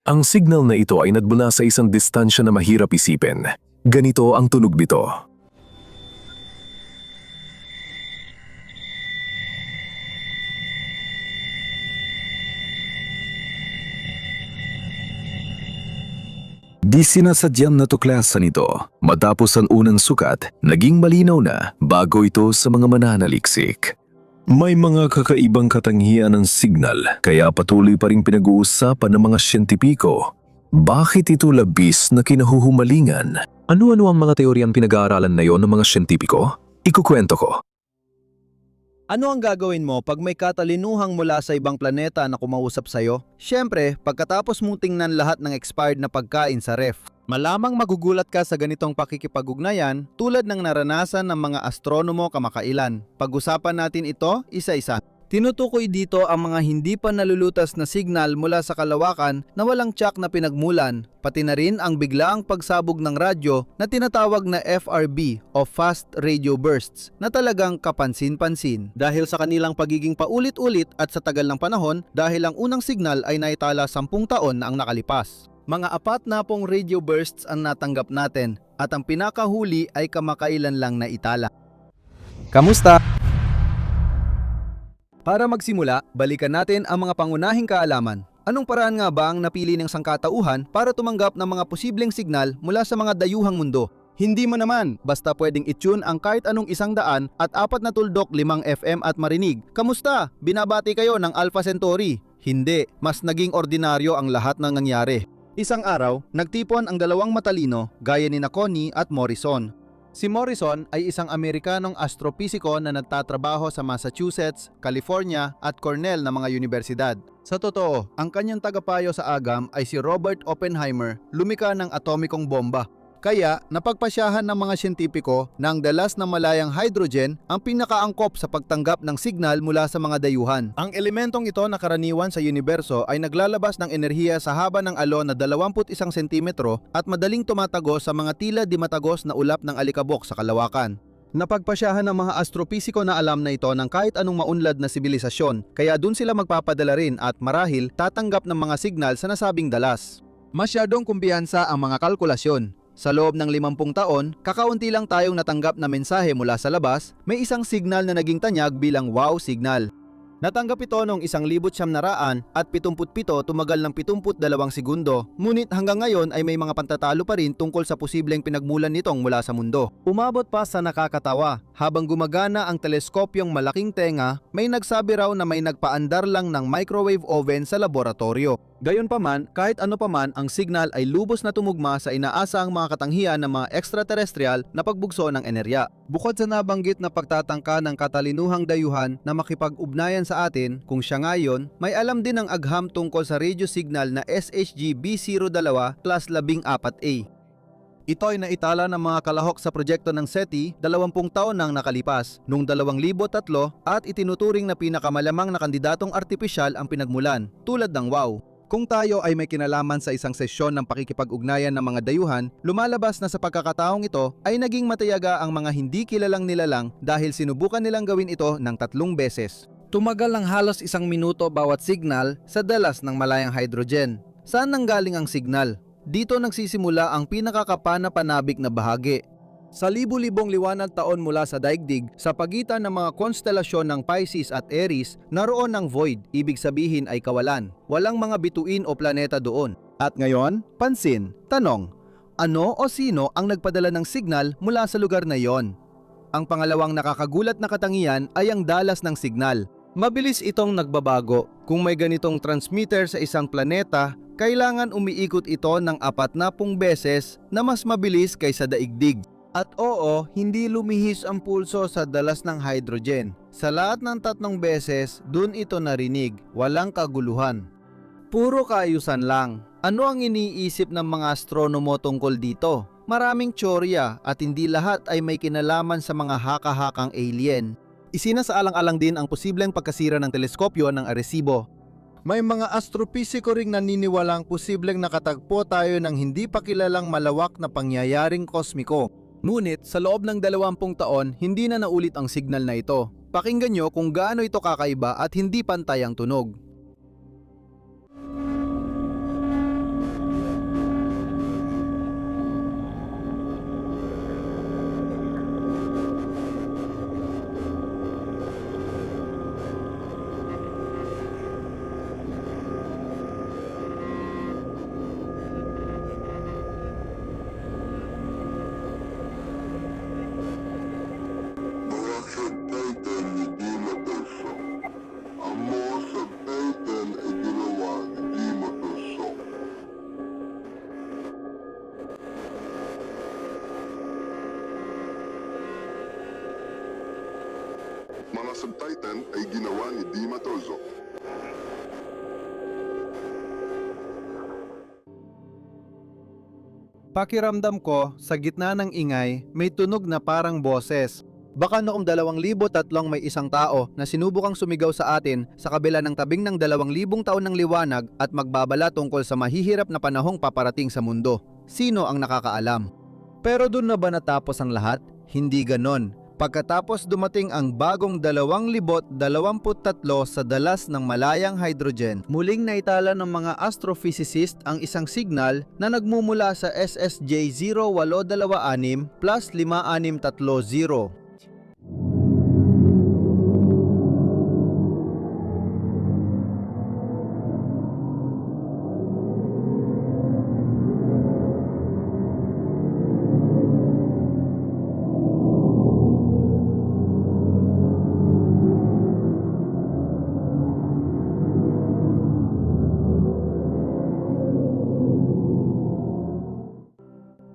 Ang signal na ito ay nagmula sa isang distansya na mahirap isipin. Ganito ang tunog nito. Di sinasadyang natuklasan ito. Matapos ang unang sukat, naging malinaw na bago ito sa mga mananaliksik. May mga kakaibang katangian ng signal, kaya patuloy pa rin pinag-uusapan ng mga siyentipiko. Bakit ito labis na kinahuhumalingan? Ano-ano ang mga teoryang pinag-aaralan na yon ng mga siyentipiko? Ikukwento ko. Ano ang gagawin mo pag may katalinuhang mula sa ibang planeta na kumausap sa'yo? Siyempre, pagkatapos mong tingnan lahat ng expired na pagkain sa ref, malamang magugulat ka sa ganitong pakikipag-ugnayan tulad ng naranasan ng mga astronomo kamakailan. Pag-usapan natin ito isa-isa. Tinutukoy dito ang mga hindi pa nalulutas na signal mula sa kalawakan na walang tiyak na pinagmulan, pati na rin ang biglaang pagsabog ng radyo na tinatawag na FRB o Fast Radio Bursts na talagang kapansin-pansin. Dahil sa kanilang pagiging paulit-ulit at sa tagal ng panahon dahil ang unang signal ay naitala 10 taon na ang nakalipas. Mga 40 radio bursts ang natanggap natin at ang pinakahuli ay kamakailan lang na itala. Kamusta? Para magsimula, balikan natin ang mga pangunahing kaalaman. Anong paraan nga ba ang napili ng sangkatauhan para tumanggap ng mga posibleng signal mula sa mga dayuhang mundo? Hindi mo naman, basta pwedeng i-tune ang kahit anong 100 at 4 na tuldok 5 FM at marinig. Kamusta? Binabati kayo ng Alpha Centauri? Hindi, mas naging ordinaryo ang lahat ng nangyari. Isang araw, nagtipon ang dalawang matalino gaya ni Connie at Morrison. Si Morrison ay isang Amerikanong astropisiko na nagtatrabaho sa Massachusetts, California at Cornell na mga universidad. Sa totoo, ang kanyang tagapayo sa agam ay si Robert Oppenheimer, lumikha ng atomikong bomba. Kaya napagpasyahan ng mga siyentipiko na ang dalas ng malayang hydrogen ang pinakaangkop sa pagtanggap ng signal mula sa mga dayuhan. Ang elementong ito na karaniwan sa universo ay naglalabas ng enerhiya sa haba ng alon na 21 sentimetro at madaling tumatago sa mga tila di matagos na ulap ng alikabok sa kalawakan. Napagpasyahan ng mga astropisiko na alam na ito ng kahit anong maunlad na sibilisasyon, kaya dun sila magpapadala rin at marahil tatanggap ng mga signal sa nasabing dalas. Masyadong kumpiyansa ang mga kalkulasyon. Sa loob ng 50 taon, kakaunti lang tayong natanggap na mensahe mula sa labas, may isang signal na naging tanyag bilang wow signal. Natanggap ito noong 1977 tumagal ng 72 segundo, ngunit hanggang ngayon ay may mga pantatalo pa rin tungkol sa posibleng pinagmulan nitong mula sa mundo. Umabot pa sa nakakatawa, habang gumagana ang teleskopyong malaking tenga, may nagsabi raw na may nagpaandar lang ng microwave oven sa laboratorio. Gayunpaman, kahit ano paman, ang signal ay lubos na tumugma sa inaasahang mga katangian ng mga extraterrestrial na pagbugso ng enerhiya. Bukod sa nabanggit na pagtatangka ng katalinuhang dayuhan na makipag-ugnayan sa atin, kung siya ngayon, may alam din ang agham tungkol sa radio signal na SHG B02+14A. Ito ay naitala ng mga kalahok sa proyekto ng SETI 20 taon nang nakalipas, noong 2003 at itinuturing na pinakamalamang na kandidatong artipisyal ang pinagmulan, tulad ng WOW. Kung tayo ay may kinalaman sa isang sesyon ng pakikipag-ugnayan ng mga dayuhan, lumalabas na sa pagkakataong ito ay naging matayaga ang mga hindi kilalang nilalang dahil sinubukan nilang gawin ito ng 3 beses. Tumagal ng halos 1 minuto bawat signal sa dalas ng malayang hydrogen. Saan nanggaling ang signal? Dito nagsisimula ang pinakakapana-panabik na bahagi. Sa libu-libong liwanag taon mula sa daigdig, sa pagitan ng mga konstelasyon ng Pisces at Aries, naroon ang void, ibig sabihin ay kawalan. Walang mga bituin o planeta doon. At ngayon, pansin, tanong, ano o sino ang nagpadala ng signal mula sa lugar na yon? Ang pangalawang nakakagulat na katangian ay ang dalas ng signal. Mabilis itong nagbabago. Kung may ganitong transmitter sa isang planeta, kailangan umiikot ito ng 40 beses na mas mabilis kaysa daigdig. At oo, hindi lumihis ang pulso sa dalas ng hydrogen. Sa lahat ng 3 beses, dun ito narinig, walang kaguluhan. Puro kaayusan lang. Ano ang iniisip ng mga astronomo tungkol dito? Maraming tsorya at hindi lahat ay may kinalaman sa mga haka-hakang alien. Isinasaalang-alang din ang posibleng pagkasira ng teleskopyo ng Arecibo. May mga astropisiko ring naniniwalang posibleng nakatagpo tayo ng hindi pa kilalang malawak na pangyayaring kosmiko. Ngunit sa loob ng 20 taon, hindi na naulit ang signal na ito. Pakinggan nyo kung gaano ito kakaiba at hindi pantay ang tunog. mga subtitle ay ginawa ni Di Matozo. Pakiramdam ko, sa gitna ng ingay, may tunog na parang boses. Baka noong 2003 may isang tao na sinubukang sumigaw sa atin sa kabila ng tabing ng 2,000 taon ng liwanag at magbabala tungkol sa mahihirap na panahong paparating sa mundo. Sino ang nakakaalam? Pero dun na ba natapos ang lahat? Hindi ganon. Pagkatapos dumating ang bagong 2023 sa dalas ng malayang hydrogen, muling naitala ng mga astrophysicist ang isang signal na nagmumula sa SSJ 0826 plus 5630.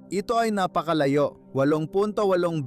Ito ay napakalayo, 8.8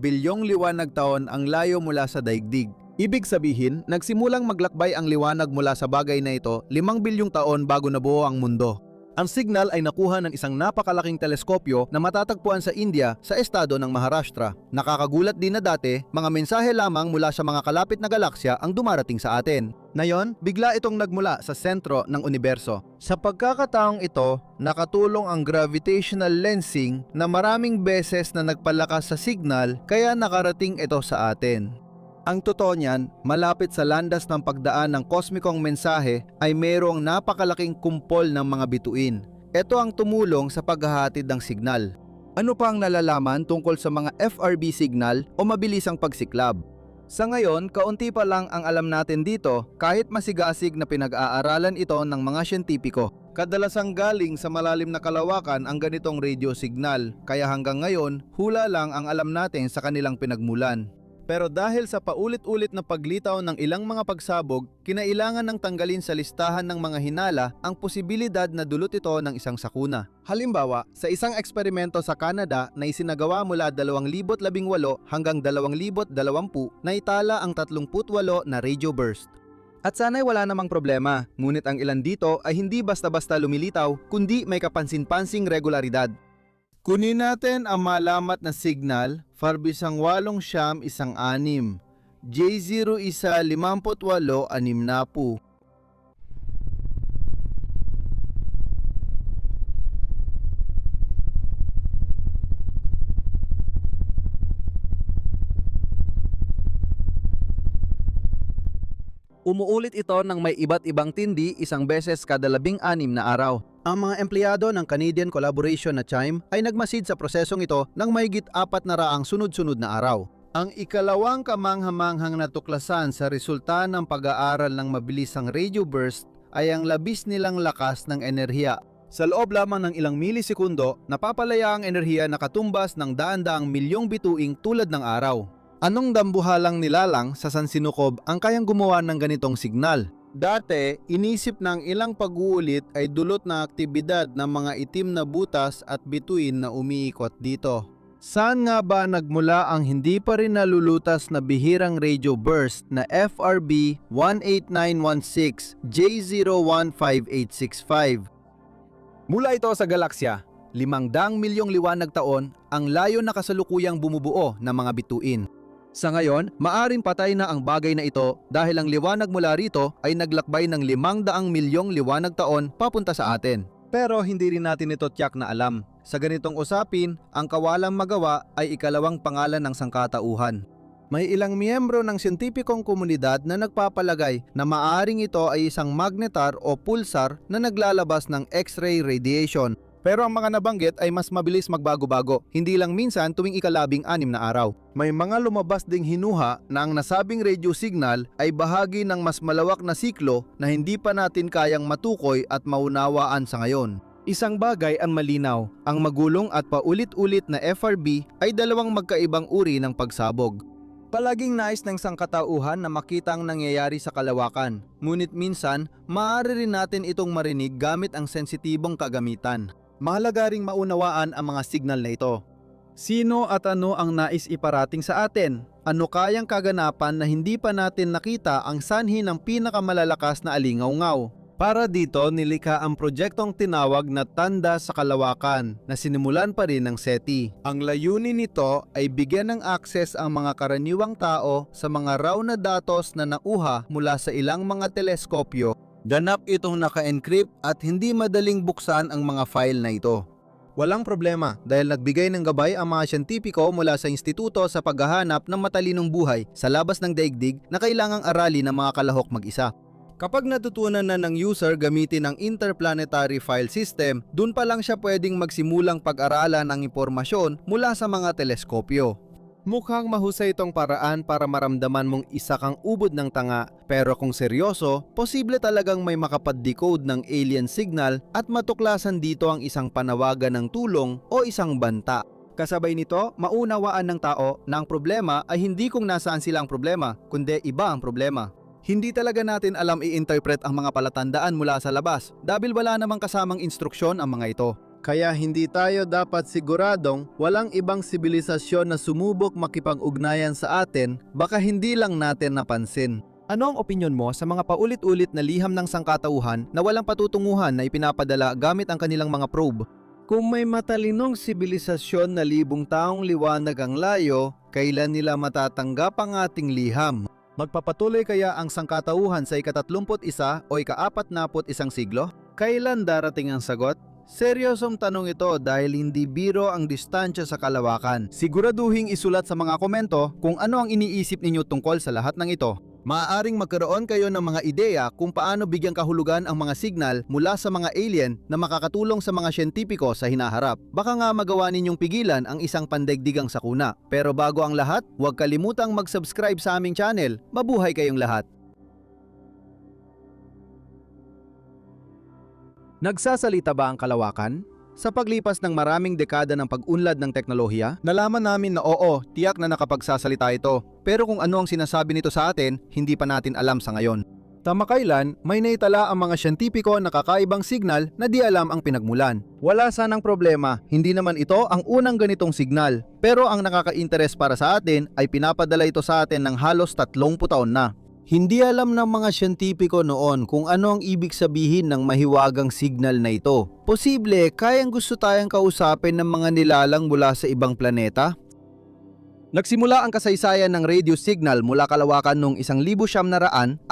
bilyong liwanag taon ang layo mula sa daigdig. Ibig sabihin, nagsimulang maglakbay ang liwanag mula sa bagay na ito 5 bilyong taon bago nabuo ang mundo. Ang signal ay nakuha ng isang napakalaking teleskopyo na matatagpuan sa India sa estado ng Maharashtra. Nakakagulat din na dati, mga mensahe lamang mula sa mga kalapit na galaksya ang dumarating sa atin. Ngayon, bigla itong nagmula sa sentro ng universo. Sa pagkakataong ito, nakatulong ang gravitational lensing na maraming beses na nagpalakas sa signal kaya nakarating ito sa atin. Ang totoo niyan, malapit sa landas ng pagdaan ng kosmikong mensahe ay mayroong napakalaking kumpol ng mga bituin. Ito ang tumulong sa paghahatid ng signal. Ano pa ang nalalaman tungkol sa mga FRB signal o mabilisang pagsiklab? Sa ngayon, kaunti pa lang ang alam natin dito kahit masigasig na pinag-aaralan ito ng mga siyentipiko. Kadalasang galing sa malalim na kalawakan ang ganitong radio signal, kaya hanggang ngayon, hula lang ang alam natin sa kanilang pinagmulan. Pero dahil sa paulit-ulit na paglitaw ng ilang mga pagsabog, kinailangan ng tanggalin sa listahan ng mga hinala ang posibilidad na dulot ito ng isang sakuna. Halimbawa, sa isang eksperimento sa Canada na isinagawa mula 2018 hanggang 2020, naitala ang 38 na radio burst. At sana'y wala namang problema, ngunit ang ilan dito ay hindi basta-basta lumilitaw, kundi may kapansin-pansing regularidad. Kunin natin ang malamat na signal, farbisang 8 isang 6, J0 isa 58 6 na po. Umuulit ito ng may iba't ibang tindi isang beses kada 16 na araw. Ang mga empleyado ng Canadian Collaboration na Chime ay nagmasid sa prosesong ito ng mahigit 400 sunod-sunod na araw. Ang ikalawang kamanghamanghang natuklasan sa resulta ng pag-aaral ng mabilisang radio burst ay ang labis nilang lakas ng enerhiya. Sa loob lamang ng ilang milisekundo, napapalaya ang enerhiya na katumbas ng daan-daang milyong bituing tulad ng araw. Anong dambuhalang nilalang sa sansinukob ang kayang gumawa ng ganitong signal? Dati, inisip ng ilang pag-uulit ay dulot na aktibidad ng mga itim na butas at bituin na umiikot dito. Saan nga ba nagmula ang hindi pa rin nalulutas na bihirang radio burst na FRB 18916 J015865? Mula ito sa galaksya, 500 milyong liwanag taon ang layo na kasalukuyang bumubuo ng mga bituin. Sa ngayon, maaring patay na ang bagay na ito dahil ang liwanag mula rito ay naglakbay ng 500 milyong liwanag taon papunta sa atin. Pero hindi rin natin ito tiyak na alam. Sa ganitong usapin, ang kawalang magawa ay ikalawang pangalan ng sangkatauhan. May ilang miyembro ng siyentipikong komunidad na nagpapalagay na maaring ito ay isang magnetar o pulsar na naglalabas ng X-ray radiation. Pero ang mga nabanggit ay mas mabilis magbago-bago, hindi lang minsan tuwing ika-16 na araw. May mga lumabas ding hinuha na ang nasabing radio signal ay bahagi ng mas malawak na siklo na hindi pa natin kayang matukoy at maunawaan sa ngayon. Isang bagay ang malinaw, ang magulong at paulit-ulit na FRB ay dalawang magkaibang uri ng pagsabog. Palaging nais ng sangkatauhan na makita ang nangyayari sa kalawakan, ngunit minsan maaari rin natin itong marinig gamit ang sensitibong kagamitan. Mahalaga ring maunawaan ang mga signal na ito. Sino at ano ang nais iparating sa atin? Ano kayang kaganapan na hindi pa natin nakita ang sanhi ng pinakamalalakas na alingaw-ngaw? Para dito, nilikha ang proyektong tinawag na Tanda sa Kalawakan na sinimulan pa rin ng SETI. Ang layunin nito ay bigyan ng access ang mga karaniwang tao sa mga raw na datos na nauha mula sa ilang mga teleskopyo. Ganap itong naka-encrypt at hindi madaling buksan ang mga file na ito. Walang problema dahil nagbigay ng gabay ang mga siyentipiko mula sa instituto sa paghahanap ng matalinong buhay sa labas ng daigdig na kailangang aralin ng mga kalahok mag-isa. Kapag natutunan na ng user gamitin ang Interplanetary File System, dun pa lang siya pwedeng magsimulang pag-aralan ng impormasyon mula sa mga teleskopyo. Mukhang mahusay itong paraan para maramdaman mong isa kang ubod ng tanga, pero kung seryoso, posible talagang may makapag-decode ng alien signal at matuklasan dito ang isang panawagan ng tulong o isang banta. Kasabay nito, maunawaan ng tao na ang problema ay hindi kung nasaan sila ang problema, kundi iba ang problema. Hindi talaga natin alam i-interpret ang mga palatandaan mula sa labas dahil wala namang kasamang instruksyon ang mga ito. Kaya hindi tayo dapat siguradong walang ibang sibilisasyon na sumubok makipag-ugnayan sa atin, baka hindi lang natin napansin. Ano ang opinyon mo sa mga paulit-ulit na liham ng sangkatauhan na walang patutunguhan na ipinapadala gamit ang kanilang mga probe? Kung may matalinong sibilisasyon na libong taong liwanag ang layo, kailan nila matatanggap ang ating liham? Magpapatuloy kaya ang sangkatauhan sa ika-31 o ika-41 siglo? Kailan darating ang sagot? Seryosong tanong ito dahil hindi biro ang distansya sa kalawakan. Siguraduhing isulat sa mga komento kung ano ang iniisip ninyo tungkol sa lahat ng ito. Maaaring magkaroon kayo ng mga ideya kung paano bigyang kahulugan ang mga signal mula sa mga alien na makakatulong sa mga siyentipiko sa hinaharap. Baka nga magawa ninyong pigilan ang isang pandaigdigang sakuna. Pero bago ang lahat, huwag kalimutang mag-subscribe sa aming channel. Mabuhay kayong lahat! Nagsasalita ba ang kalawakan? Sa paglipas ng maraming dekada ng pag-unlad ng teknolohiya, nalaman namin na oo, tiyak na nakapagsasalita ito. Pero kung ano ang sinasabi nito sa atin, hindi pa natin alam sa ngayon. Tamakailan, may naitala ang mga siyentipiko na kakaibang signal na di alam ang pinagmulan. Wala sanang problema, hindi naman ito ang unang ganitong signal. Pero ang nakaka-interes para sa atin ay pinapadala ito sa atin ng halos 30 taon na. Hindi alam ng mga siyentipiko noon kung ano ang ibig sabihin ng mahiwagang signal na ito. Posible, kayang gusto tayong kausapin ng mga nilalang mula sa ibang planeta? Nagsimula ang kasaysayan ng radio signal mula kalawakan noong 1937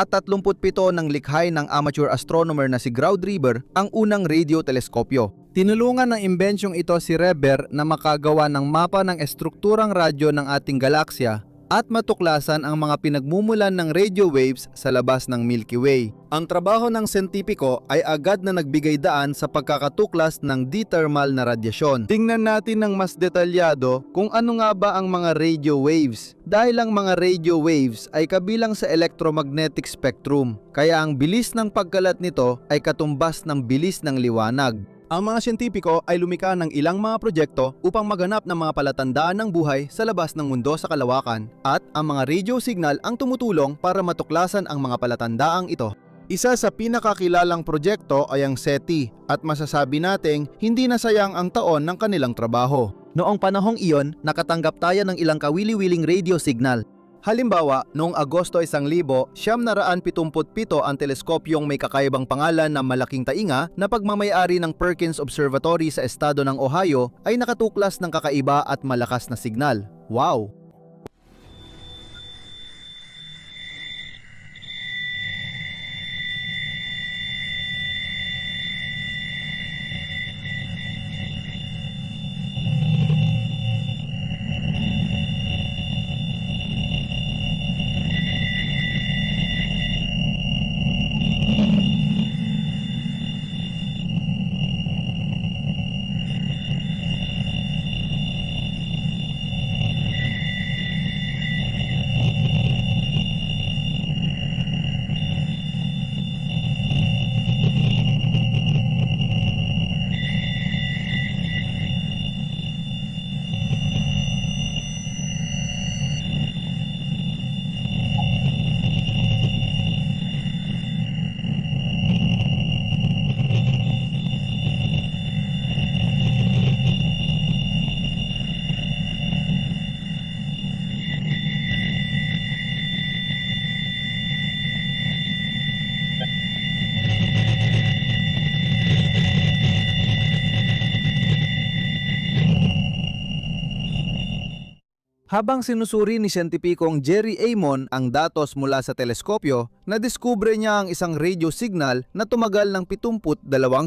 ng likhay ng amateur astronomer na si Groud Reber ang unang radio teleskopyo. Tinulungan ng imbensyong ito si Reber na makagawa ng mapa ng estrukturang radyo ng ating galaksya at matuklasan ang mga pinagmumulan ng radio waves sa labas ng Milky Way. Ang trabaho ng siyentipiko ay agad na nagbigay daan sa pagkakatuklas ng di-thermal na radyasyon. Tingnan natin ng mas detalyado kung ano nga ba ang mga radio waves. Dahil ang mga radio waves ay kabilang sa electromagnetic spectrum, kaya ang bilis ng pagkalat nito ay katumbas ng bilis ng liwanag. Ang mga siyentipiko ay lumikha ng ilang mga proyekto upang maganap ng mga palatandaan ng buhay sa labas ng mundo sa kalawakan, at ang mga radio signal ang tumutulong para matuklasan ang mga palatandaang ito. Isa sa pinakakilalang proyekto ay ang SETI, at masasabi nating hindi nasayang ang taon ng kanilang trabaho. Noong panahong iyon, nakatanggap tayo ng ilang kawili-wiling radio signal. Halimbawa, noong Agosto 1977 ang teleskopyong may kakaibang pangalan na Malaking Tainga na pagmamayari ng Perkins Observatory sa estado ng Ohio ay nakatuklas ng kakaiba at malakas na signal. Wow! Habang sinusuri ni siyentipikong Jerry Amon ang datos mula sa teleskopyo, nadiskubre niya ang isang radio signal na tumagal ng 72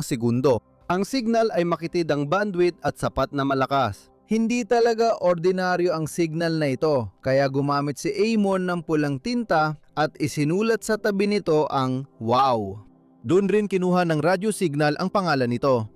segundo. Ang signal ay makitid ang bandwidth at sapat na malakas. Hindi talaga ordinaryo ang signal na ito, kaya gumamit si Amon ng pulang tinta at isinulat sa tabi nito ang "Wow". Doon rin kinuha ng radio signal ang pangalan nito.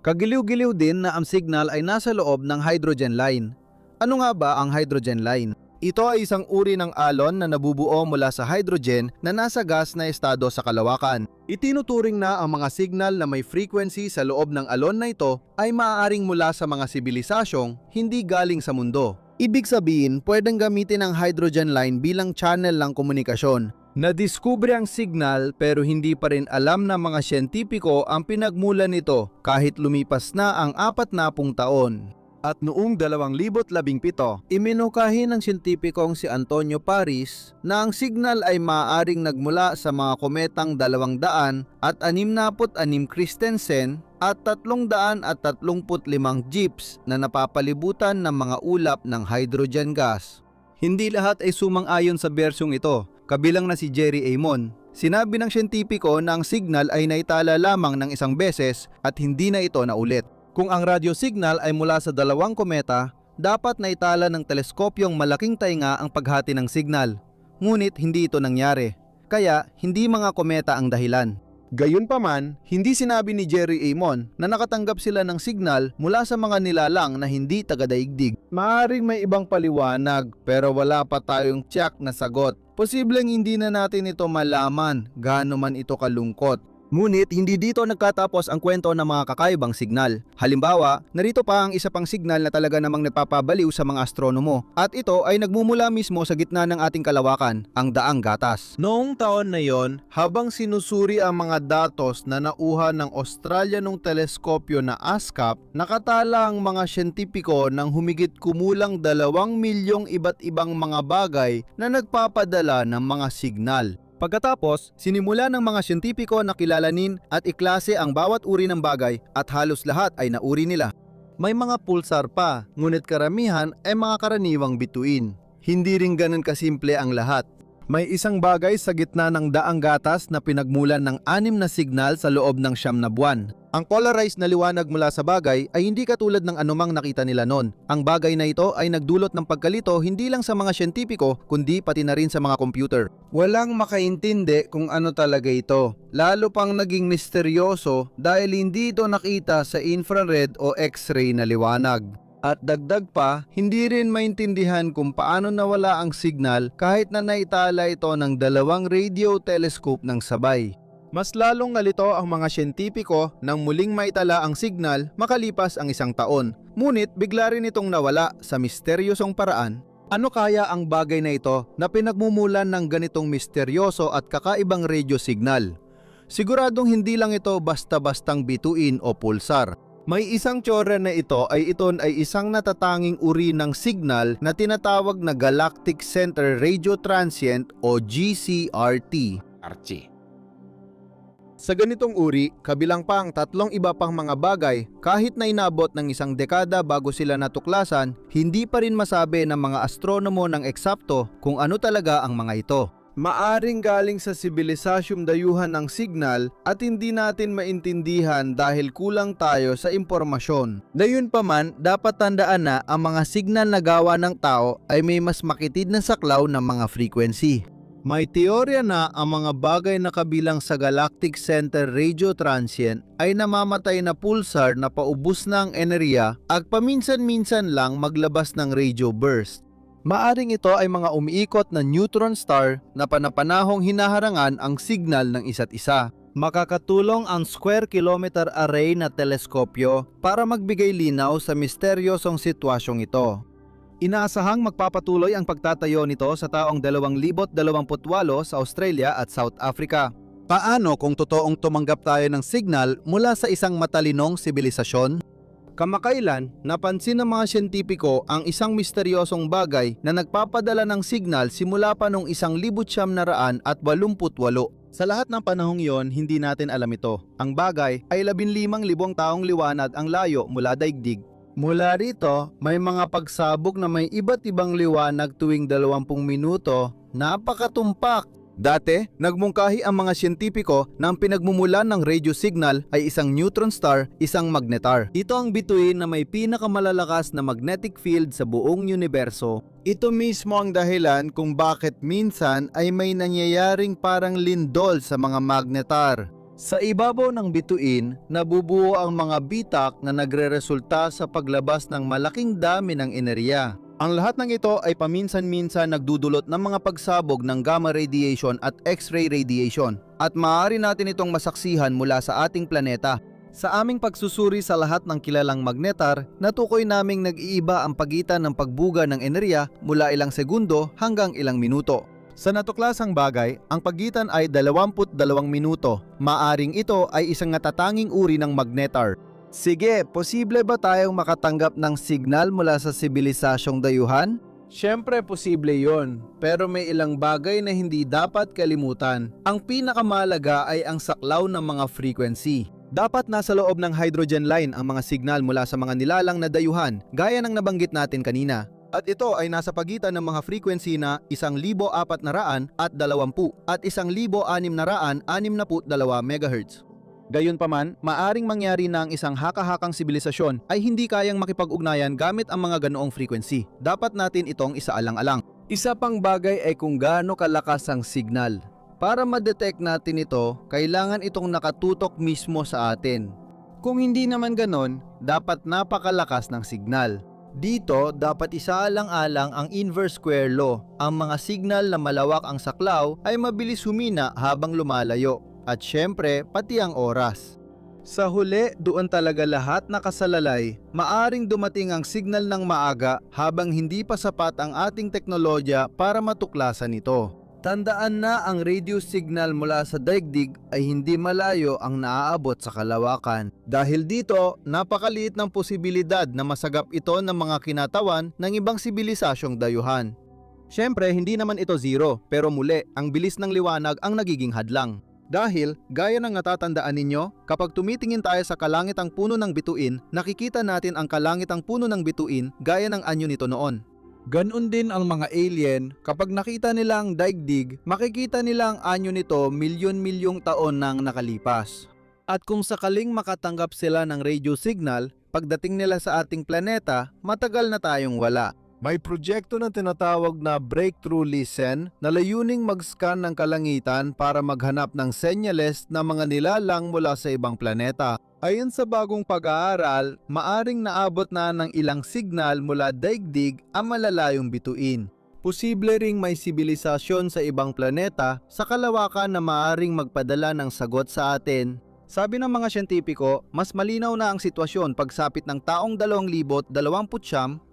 Kagiliw-giliw din na ang signal ay nasa loob ng hydrogen line. Ano nga ba ang hydrogen line? Ito ay isang uri ng alon na nabubuo mula sa hydrogen na nasa gas na estado sa kalawakan. Itinuturing na ang mga signal na may frequency sa loob ng alon na ito ay maaaring mula sa mga sibilisasyong hindi galing sa mundo. Ibig sabihin, pwedeng gamitin ang hydrogen line bilang channel ng komunikasyon. Nadiskubre ang signal pero hindi pa rin alam ng mga siyentipiko ang pinagmulan nito kahit lumipas na ang 40 taon. At noong 2017, iminukahi ng siyentipikong si Antonio Paris na ang signal ay maaaring nagmula sa mga kometang 266 Christensen at 335 Jeeps na napapalibutan ng mga ulap ng hydrogen gas. Hindi lahat ay sumang-ayon sa bersyong ito, kabilang na si Jerry Amon. Sinabi ng siyentipiko na ang signal ay naitala lamang ng isang beses at hindi na ito naulit. Kung ang radio signal ay mula sa 2 kometa, dapat naitala ng teleskopyong malaking tainga ang paghati ng signal. Ngunit hindi ito nangyari, kaya hindi mga kometa ang dahilan. Gayunpaman, hindi sinabi ni Jerry Amon na nakatanggap sila ng signal mula sa mga nilalang na hindi taga-daigdig. Maaring may ibang paliwanag pero wala pa tayong tiyak na sagot. Posibleng hindi na natin ito malaman gaano man ito kalungkot. Ngunit hindi dito nagkatapos ang kwento ng mga kakaibang signal. Halimbawa, narito pa ang isa pang signal na talaga namang nagpapabaliw sa mga astronomo at ito ay nagmumula mismo sa gitna ng ating kalawakan, ang Daang Gatas. Noong taon na yon, habang sinusuri ang mga datos na nauha ng Australia nung teleskopyo na ASCAP, nakatala ang mga siyentipiko ng humigit kumulang 2 milyong iba't ibang mga bagay na nagpapadala ng mga signal. Pagkatapos, sinimula ng mga siyentipiko na kilalanin at iklase ang bawat uri ng bagay at halos lahat ay nauri nila. May mga pulsar pa, ngunit karamihan ay mga karaniwang bituin. Hindi rin ganun kasimple ang lahat. May isang bagay sa gitna ng Daang Gatas na pinagmulan ng 6 na signal sa loob ng 9 na buwan. Ang polarized na liwanag mula sa bagay ay hindi katulad ng anumang nakita nila noon. Ang bagay na ito ay nagdulot ng pagkalito hindi lang sa mga siyentipiko kundi pati na rin sa mga computer. Walang makaintindi kung ano talaga ito. Lalo pang naging misteryoso dahil hindi ito nakita sa infrared o X-ray na liwanag. At dagdag pa, hindi rin maintindihan kung paano nawala ang signal kahit na naitala ito ng 2 radio telescope ng sabay. Mas lalong nalito ang mga siyentipiko nang muling maitala ang signal makalipas ang 1 taon. Ngunit bigla rin itong nawala sa misteryosong paraan. Ano kaya ang bagay na ito na pinagmumulan ng ganitong misteryoso at kakaibang radio signal? Siguradong hindi lang ito basta-bastang bituin o pulsar. May isang teorya na ito ay isang natatanging uri ng signal na tinatawag na Galactic Center Radio Transient o GCRT. Sa ganitong uri, kabilang pa ang 3 iba pang mga bagay, kahit na inabot ng 1 dekada bago sila natuklasan, hindi pa rin masabi ng mga astronomo ng eksakto kung ano talaga ang mga ito. Maaring galing sa sibilisasyong dayuhan ng signal at hindi natin maintindihan dahil kulang tayo sa impormasyon. Gayunpaman, dapat tandaan na ang mga signal na gawa ng tao ay may mas makitid na saklaw ng mga frequency. May teorya na ang mga bagay na kabilang sa Galactic Center Radio Transient ay namamatay na pulsar na paubos na ang enerhiya at paminsan-minsan lang maglabas ng radio burst. Maaring ito ay mga umiikot na neutron star na panapanahong hinaharangan ang signal ng isa't isa. Makakatulong ang square kilometer array na teleskopyo para magbigay linaw sa misteryosong sitwasyong ito. Inaasahang magpapatuloy ang pagtatayo nito sa taong 2028 sa Australia at South Africa. Paano kung totoong tumanggap tayo ng signal mula sa isang matalinong sibilisasyon? Kamakailan, napansin ng mga siyentipiko ang isang misteryosong bagay na nagpapadala ng signal simula pa noong 1988. Sa lahat ng panahong yon, hindi natin alam ito. Ang bagay ay 15,000 taong liwanag ang layo mula daigdig. Mula rito, may mga pagsabog na may iba't ibang liwanag tuwing 20 minuto, napakatumpak. Dati, nagmungkahi ang mga siyentipiko na ang pinagmumulan ng radio signal ay isang neutron star, isang magnetar. Ito ang bituin na may pinakamalalakas na magnetic field sa buong universo. Ito mismo ang dahilan kung bakit minsan ay may nangyayaring parang lindol sa mga magnetar. Sa ibabaw ng bituin, nabubuo ang mga bitak na nagreresulta sa paglabas ng malaking dami ng enerhiya. Ang lahat ng ito ay paminsan-minsan nagdudulot ng mga pagsabog ng gamma radiation at X-ray radiation at maaari natin itong masaksihan mula sa ating planeta. Sa aming pagsusuri sa lahat ng kilalang magnetar, natukoy naming nag-iiba ang pagitan ng pagbuga ng enerhiya mula ilang segundo hanggang ilang minuto. Sa natuklasang bagay, ang pagitan ay 22 minuto. Maaring ito ay isang natatanging uri ng magnetar. Sige, posible ba tayong makatanggap ng signal mula sa sibilisasyong dayuhan? Siyempre posible yon, pero may ilang bagay na hindi dapat kalimutan. Ang pinakamalaga ay ang saklaw ng mga frequency. Dapat nasa loob ng hydrogen line ang mga signal mula sa mga nilalang na dayuhan, gaya ng nabanggit natin kanina. At ito ay nasa pagitan ng mga frequency na 1,400 at 20 at 1,662 MHz. Gayunpaman, maaring mangyari na ang isang haka-hakang sibilisasyon ay hindi kayang makipag-ugnayan gamit ang mga ganoong frequency. Dapat natin itong isaalang-alang. Isa pang bagay ay kung gaano kalakas ang signal. Para ma-detect natin ito, kailangan itong nakatutok mismo sa atin. Kung hindi naman ganon, dapat napakalakas ng signal. Dito, dapat isaalang-alang ang inverse square law. Ang mga signal na malawak ang saklaw ay mabilis humina habang lumalayo. At syempre, pati ang oras. Sa huli, doon talaga lahat nakasalalay. Maaring dumating ang signal ng maaga habang hindi pa sapat ang ating teknolohiya para matuklasan ito. Tandaan na ang radio signal mula sa daigdig ay hindi malayo ang naaabot sa kalawakan. Dahil dito, napakaliit ng posibilidad na masagap ito ng mga kinatawan ng ibang sibilisasyong dayuhan. Syempre, hindi naman ito zero, pero muli, ang bilis ng liwanag ang nagiging hadlang. Dahil, gaya ng natatandaan ninyo, kapag tumitingin tayo sa kalangitang puno ng bituin, nakikita natin ang kalangitang puno ng bituin gaya ng anyo nito noon. Ganon din ang mga alien, kapag nakita nila ang daigdig, makikita nila ang anyo nito milyon-milyong taon nang nakalipas. At kung sakaling makatanggap sila ng radio signal, pagdating nila sa ating planeta, matagal na tayong wala. May proyekto na tinatawag na Breakthrough Listen na layuning mag-scan ng kalangitan para maghanap ng senyales na mga nilalang mula sa ibang planeta. Ayon sa bagong pag-aaral, maaring naabot na ng ilang signal mula daigdig ang malalayong bituin. Posible ring may sibilisasyon sa ibang planeta sa kalawakan na maaring magpadala ng sagot sa atin. Sabi ng mga siyentipiko, mas malinaw na ang sitwasyon pagsapit ng taong 2029.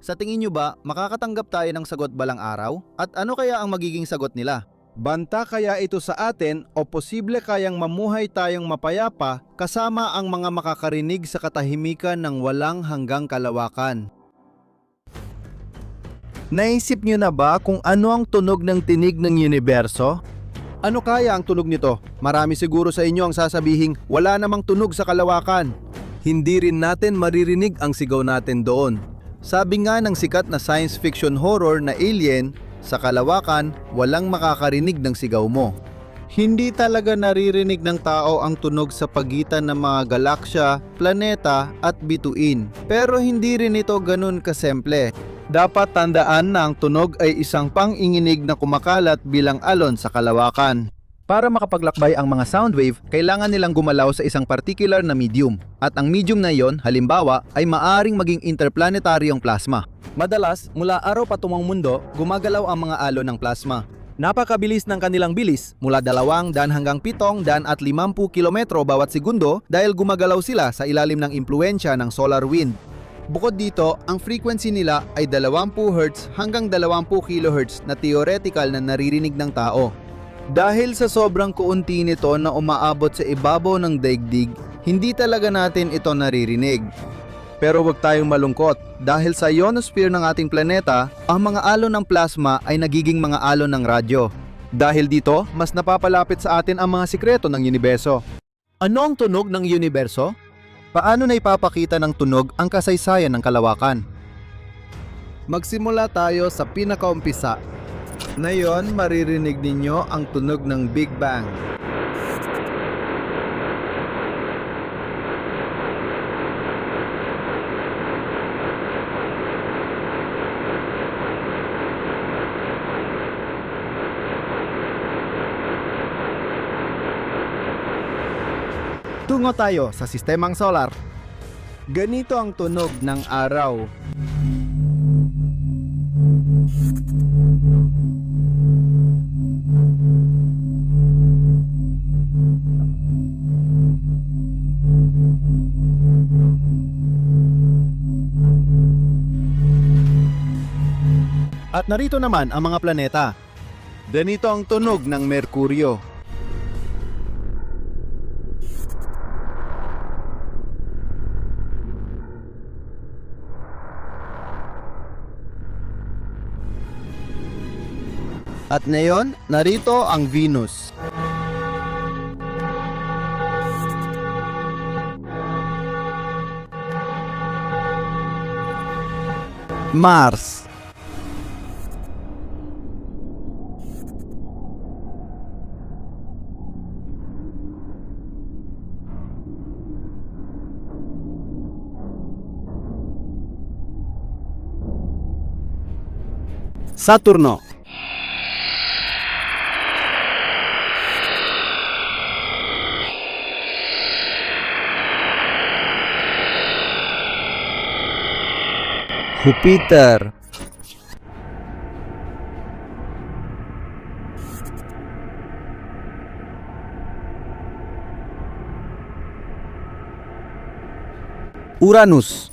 Sa tingin nyo ba, makakatanggap tayo ng sagot balang araw? At ano kaya ang magiging sagot nila? Banta kaya ito sa atin o posible kayang mamuhay tayong mapayapa kasama ang mga makakarinig sa katahimikan ng walang hanggang kalawakan? Naisip nyo na ba kung ano ang tunog ng tinig ng universo? Ano kaya ang tunog nito? Marami siguro sa inyo ang sasabihing wala namang tunog sa kalawakan. Hindi rin natin maririnig ang sigaw natin doon. Sabi nga ng sikat na science fiction horror na Alien, sa kalawakan, walang makakarinig ng sigaw mo. Hindi talaga naririnig ng tao ang tunog sa pagitan ng mga galaksya, planeta at bituin. Pero hindi rin ito ganun kasimple. Dapat tandaan na ang tunog ay isang panginginig na kumakalat bilang alon sa kalawakan. Para makapaglakbay ang mga sound wave, kailangan nilang gumalaw sa isang particular na medium. At ang medium na iyon, halimbawa, ay maaring maging interplanetaryong plasma. Madalas, mula araw patungong mundo, gumagalaw ang mga alon ng plasma. Napakabilis ng kanilang bilis, mula 200 hanggang 750 kilometro bawat segundo dahil gumagalaw sila sa ilalim ng impluensya ng solar wind. Bukod dito, ang frequency nila ay 20 Hz hanggang 20 kHz na theoretical na naririnig ng tao. Dahil sa sobrang kaunti nito na umaabot sa ibabaw ng daigdig, hindi talaga natin ito naririnig. Pero huwag tayong malungkot, dahil sa ionosphere ng ating planeta, ang mga alon ng plasma ay nagiging mga alon ng radyo. Dahil dito, mas napapalapit sa atin ang mga sikreto ng universo. Ano ang tunog ng universo? Paano na ipapakita ng tunog ang kasaysayan ng kalawakan? Magsimula tayo sa pinakaumpisa. Ngayon, maririnig ninyo ang tunog ng Big Bang. Tungo tayo sa sistemang solar. Ganito ang tunog ng araw. At narito naman ang mga planeta. Ganito ang tunog ng Merkuryo. At ngayon, narito ang Venus. Mars. Saturno. Jupiter. Uranus.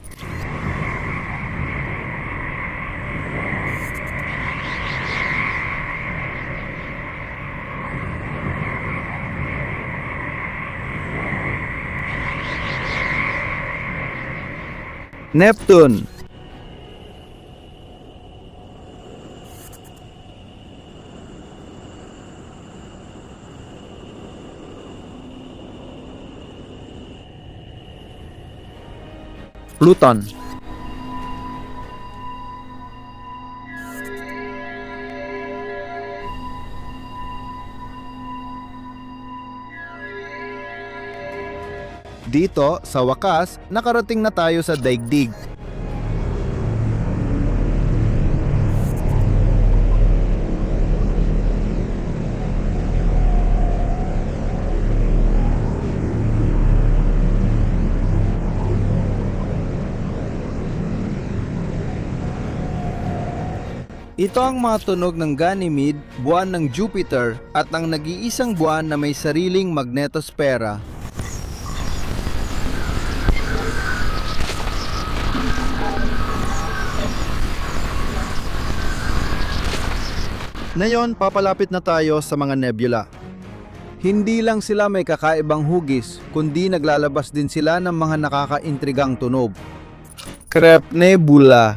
Neptune. Pluton. Dito, sa wakas, nakarating na tayo sa daigdig. Ito ang mga tunog ng Ganymede, buwan ng Jupiter, at ang nag-iisang buwan na may sariling magnetospera. Ngayon, papalapit na tayo sa mga nebula. Hindi lang sila may kakaibang hugis, kundi naglalabas din sila ng mga nakakaintrigang tunog. Crep Nebula.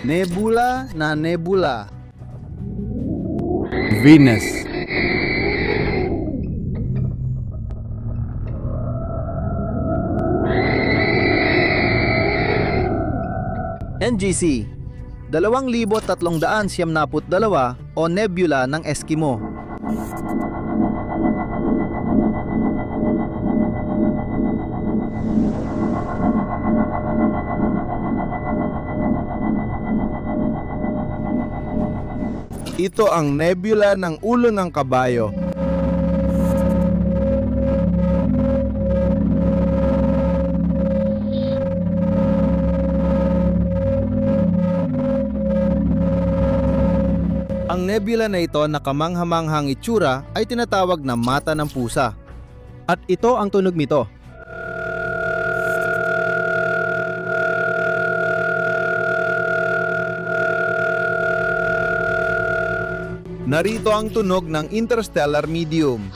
Nebula na nebula. Venus. NGC 2392 o Nebula ng Eskimo. Ito ang nebula ng ulo ng kabayo. Ang nebula na ito na kamanghamanghang itsura ay tinatawag na mata ng pusa. At ito ang tunog nito. Narito ang tunog ng interstellar medium.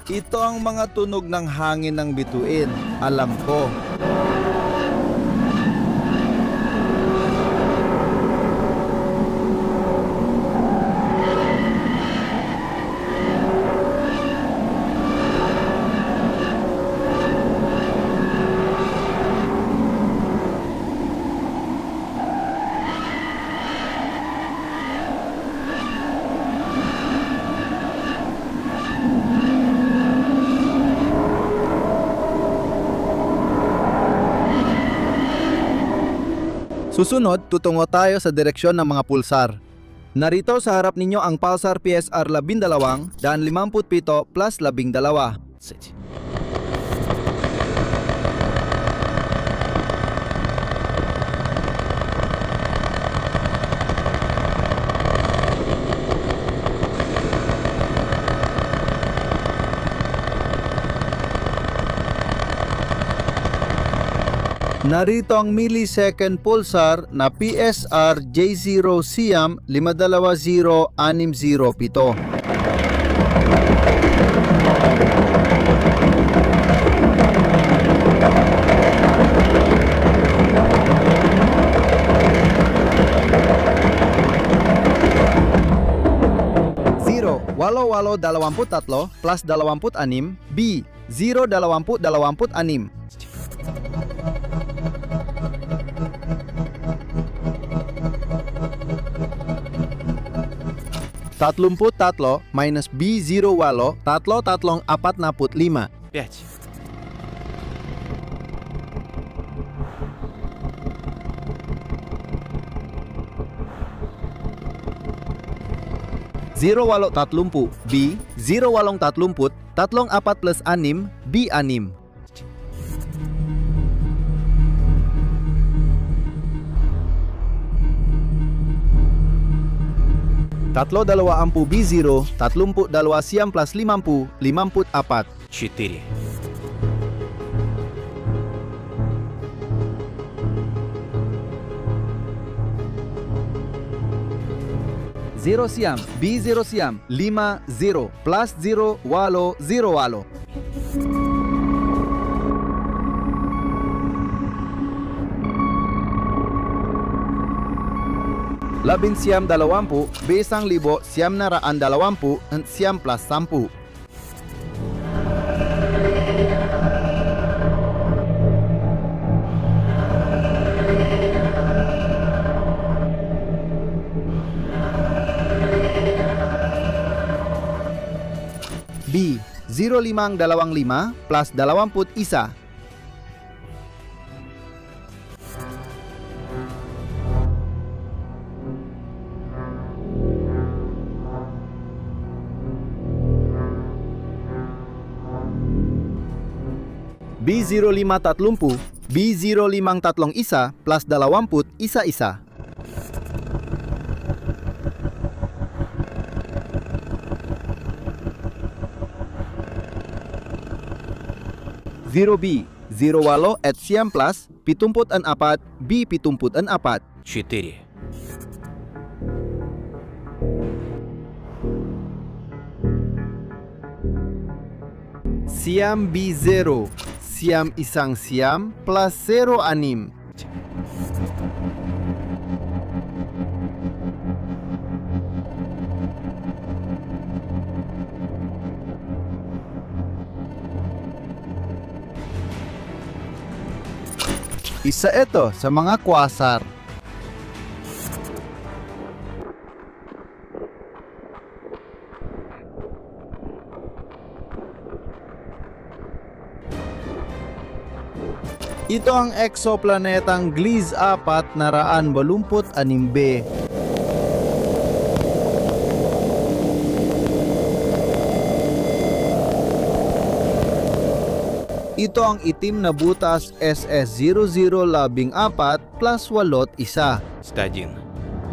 Ito ang mga tunog ng hangin ng bituin. Alam ko. Susunod, tutungo tayo sa direksyon ng mga pulsar. Narito sa harap ninyo ang Pulsar PSR 12, daan 57 plus 12. Narito ang millisecond pulsar na PSR J0 Siam 52067. Zero, 8823 plus 26 B 02026. Tatlumput tatlo minus B08 tatlong 45. 5. Zero walo tatlumpu B 0830 tatlong 4 plus 6 B6. Tatlo dalawa ampu B0 tatlumpu dalawa siam plus 50 54. 4. Zero siam B0 siam 50 plus 0 walo 0 walo. Labing siyam dalawampu, besang libo, siyam na raan dalawampu, at siyam plus 10. B. 0525 plus 21. B0530 B0531 plus 20 isa-isa. Zero B 08 at siyam plus 74 B 74. 4. Siyam B0 siyam isang siyam plus 06. Isa ito sa mga quasar. Ito ang exoplanetang Gliese 486b. Ito ang itim na butas SS0014 plus 81. 101.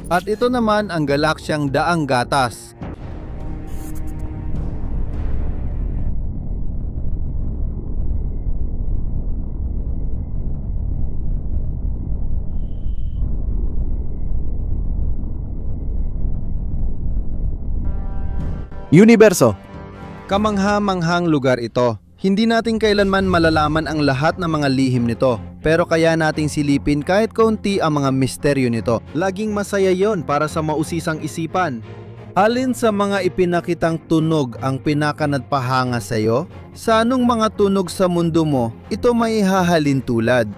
At ito naman ang galaksyang Daang Gatas. Universo. Kamangha-manghang lugar ito. Hindi natin kailanman malalaman ang lahat ng mga lihim nito, pero kaya nating silipin kahit kaunti ang mga misteryo nito. Laging masaya yon para sa mausisang isipan. Alin sa mga ipinakitang tunog ang pinakanadpahanga sa iyo? Sa anong mga tunog sa mundo mo ito may hahalin tulad?